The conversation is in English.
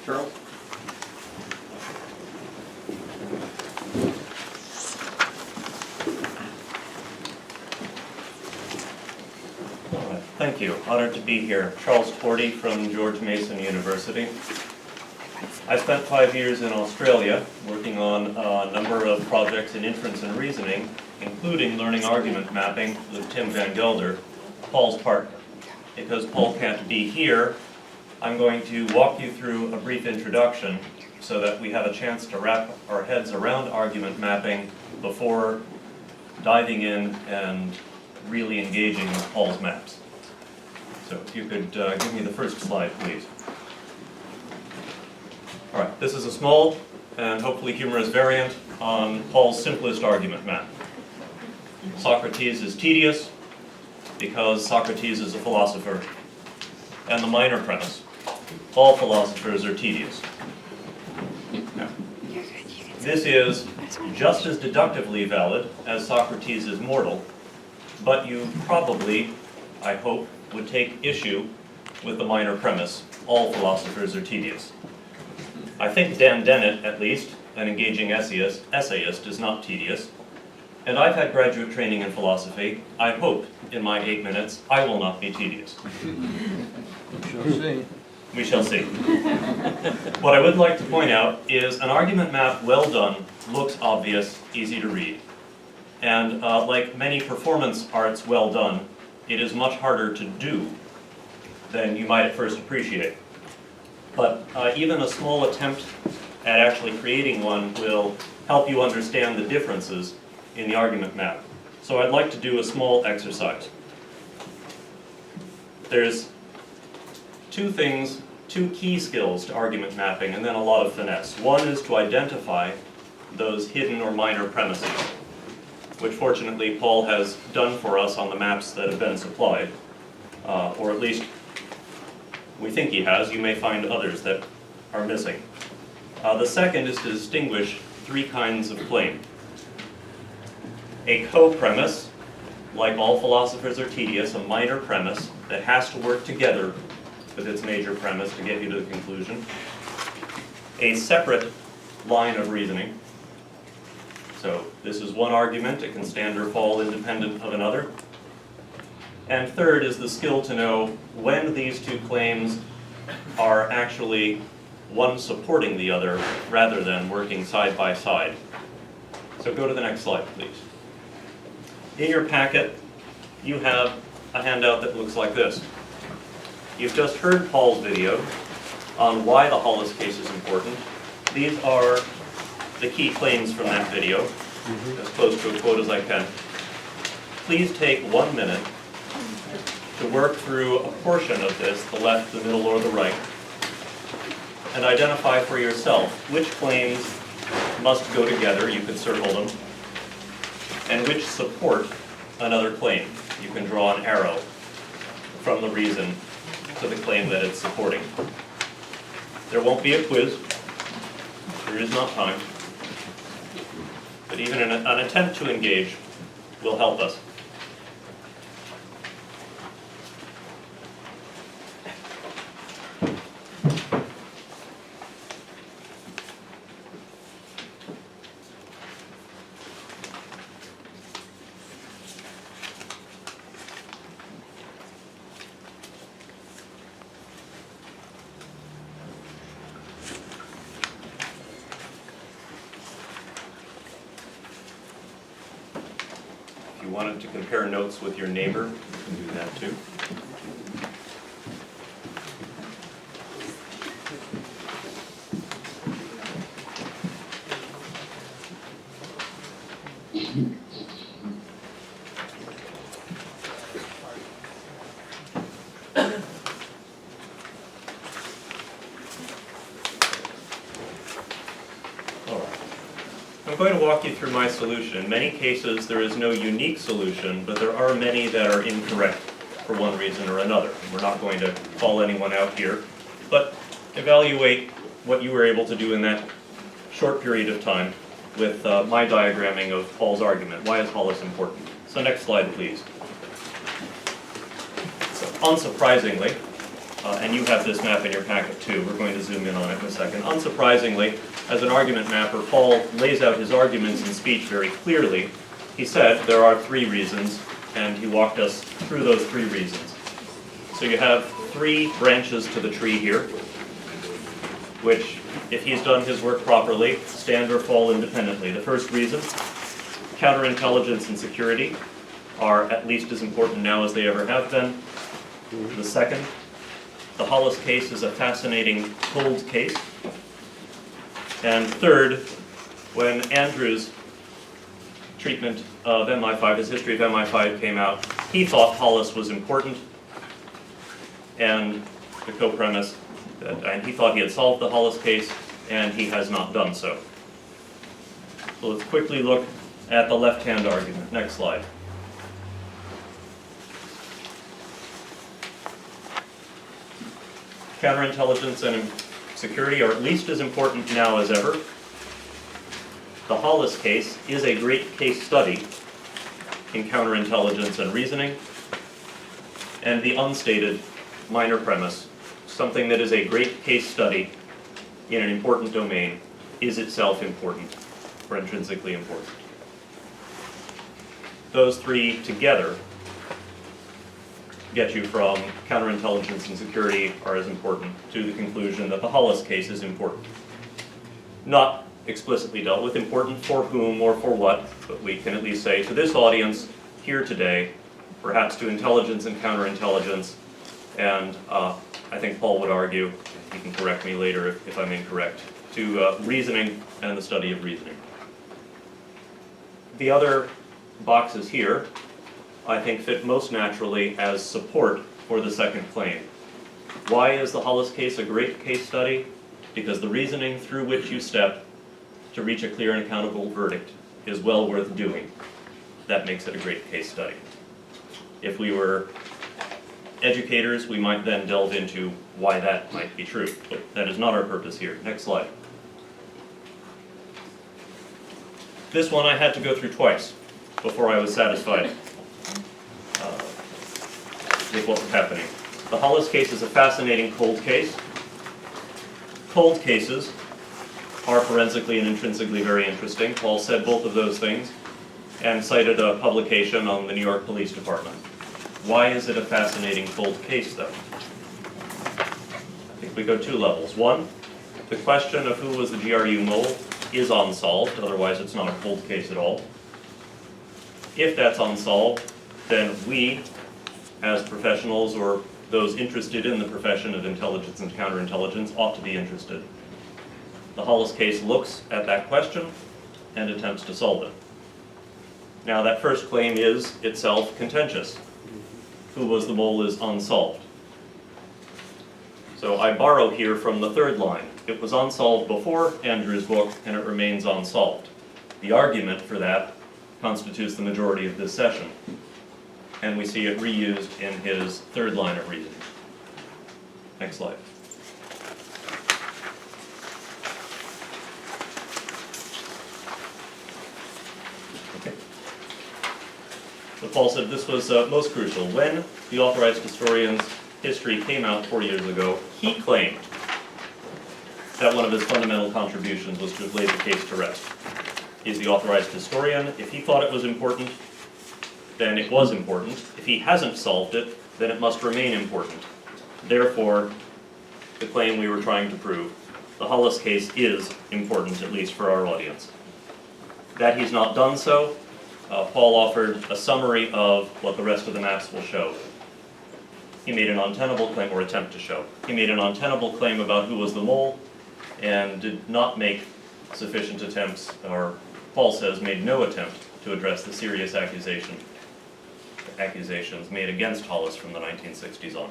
Charles? Thank you. Honored to be here. Charles Torty from George Mason University. I spent 5 years in Australia working on a number of projects in inference and reasoning, including learning argument mapping with Tim Van Gelder, Paul's partner. Because Paul can't be here, I'm going to walk you through a brief introduction so that we have a chance to wrap our heads around argument mapping before diving in and really engaging with Paul's maps. So if you could give me the first slide, please. All right, this is a small and hopefully humorous variant on Paul's simplest argument map. Socrates is tedious because Socrates is a philosopher. And the minor premise, all philosophers are tedious. Now, this is just as deductively valid as Socrates is mortal, but you probably, I hope, would take issue with the minor premise, all philosophers are tedious. I think Dan Dennett, at least, an engaging essayist, is not tedious. And I've had graduate training in philosophy. I hope, in my 8 minutes, I will not be tedious. We shall see. We shall see. What I would like to point out is an argument map well done looks obvious, easy to read. And like many performance arts well done, it is much harder to do than you might at first appreciate. But even a small attempt at actually creating one will help you understand the differences in the argument map. So I'd like to do a small exercise. There's two key skills to argument mapping, and then a lot of finesse. One is to identify those hidden or minor premises, which fortunately Paul has done for us on the maps that have been supplied, or at least we think he has. You may find others that are missing. The second is to distinguish three kinds of claim. A co-premise, like all philosophers are tedious, a minor premise that has to work together with its major premise to get you to the conclusion. A separate line of reasoning. So this is one argument, it can stand or fall independent of another. And third is the skill to know when these two claims are actually one supporting the other rather than working side by side. So go to the next slide, please. In your packet, you have a handout that looks like this. You've just heard Paul's video on why the Hollis case is important. These are the key claims from that video, as close to a quote as I can. Please take 1 minute to work through a portion of this, the left, the middle, or the right, and identify for yourself which claims must go together, you could circle them, and which support another claim. You can draw an arrow from the reason to the claim that it's supporting. There won't be a quiz. There is not time. But even an attempt to engage will help us. If you wanted to compare notes with your neighbor, you can do that too. I'm going to walk you through my solution. In many cases, there is no unique solution, but there are many that are incorrect for one reason or another. We're not going to call anyone out here, but evaluate what you were able to do in that short period of time with my diagramming of Paul's argument. Why is Hollis important? So next slide, please. So unsurprisingly, and you have this map in your packet too. We're going to zoom in on it in a second. Unsurprisingly, as an argument mapper, Paul lays out his arguments in speech very clearly. He said there are 3 reasons, and he walked us through those 3 reasons. So you have 3 branches to the tree here, which, if he's done his work properly, stand or fall independently. The first reason, counterintelligence and security are at least as important now as they ever have been. The second, the Hollis case is a fascinating cold case. And third, when Andrew's treatment of MI5, his history of MI5 came out, he thought Hollis was important, and the co-premise, and he thought he had solved the Hollis case, and he has not done so. So let's quickly look at the left-hand argument. Next slide. Counterintelligence and security are at least as important now as ever. The Hollis case is a great case study in counterintelligence and reasoning, and the unstated minor premise, something that is a great case study in an important domain, is itself important, or intrinsically important. Those 3 together get you from counterintelligence and security are as important to the conclusion that the Hollis case is important. Not explicitly dealt with, important for whom or for what, but we can at least say to this audience here today, perhaps to intelligence and counterintelligence, and I think Paul would argue, he can correct me later if I'm incorrect, to reasoning and the study of reasoning. The other boxes here, I think, fit most naturally as support for the second claim. Why is the Hollis case a great case study? Because the reasoning through which you step to reach a clear and accountable verdict is well worth doing. That makes it a great case study. If we were educators, we might then delve into why that might be true. But that is not our purpose here. Next slide. This one I had to go through twice before I was satisfied with what was happening. The Hollis case is a fascinating cold case. Cold cases are forensically and intrinsically very interesting. Paul said both of those things and cited a publication on the New York Police Department. Why is it a fascinating cold case, though? I think we go 2 levels. One, the question of who was the GRU mole is unsolved, otherwise it's not a cold case at all. If that's unsolved, then we, as professionals or those interested in the profession of intelligence and counterintelligence, ought to be interested. The Hollis case looks at that question and attempts to solve it. Now, that first claim is itself contentious. Who was the mole is unsolved. So I borrow here from the 3rd line. It was unsolved before Andrew's book, and it remains unsolved. The argument for that constitutes the majority of this session. And we see it reused in his 3rd line of reasoning. Next slide. Okay. So Paul said this was most crucial. When the authorized historian's history came out 4 years ago, he claimed that one of his fundamental contributions was to have laid the case to rest. He's the authorized historian. If he thought it was important, then it was important. If he hasn't solved it, then it must remain important. Therefore, the claim we were trying to prove, the Hollis case is important, at least for our audience. That he's not done so, Paul offered a summary of what the rest of the maps will show. He made an untenable claim, or attempt to show. He made an untenable claim about who was the mole, and did not make sufficient attempts, or Paul says made no attempt to address the serious accusations made against Hollis from the 1960s on.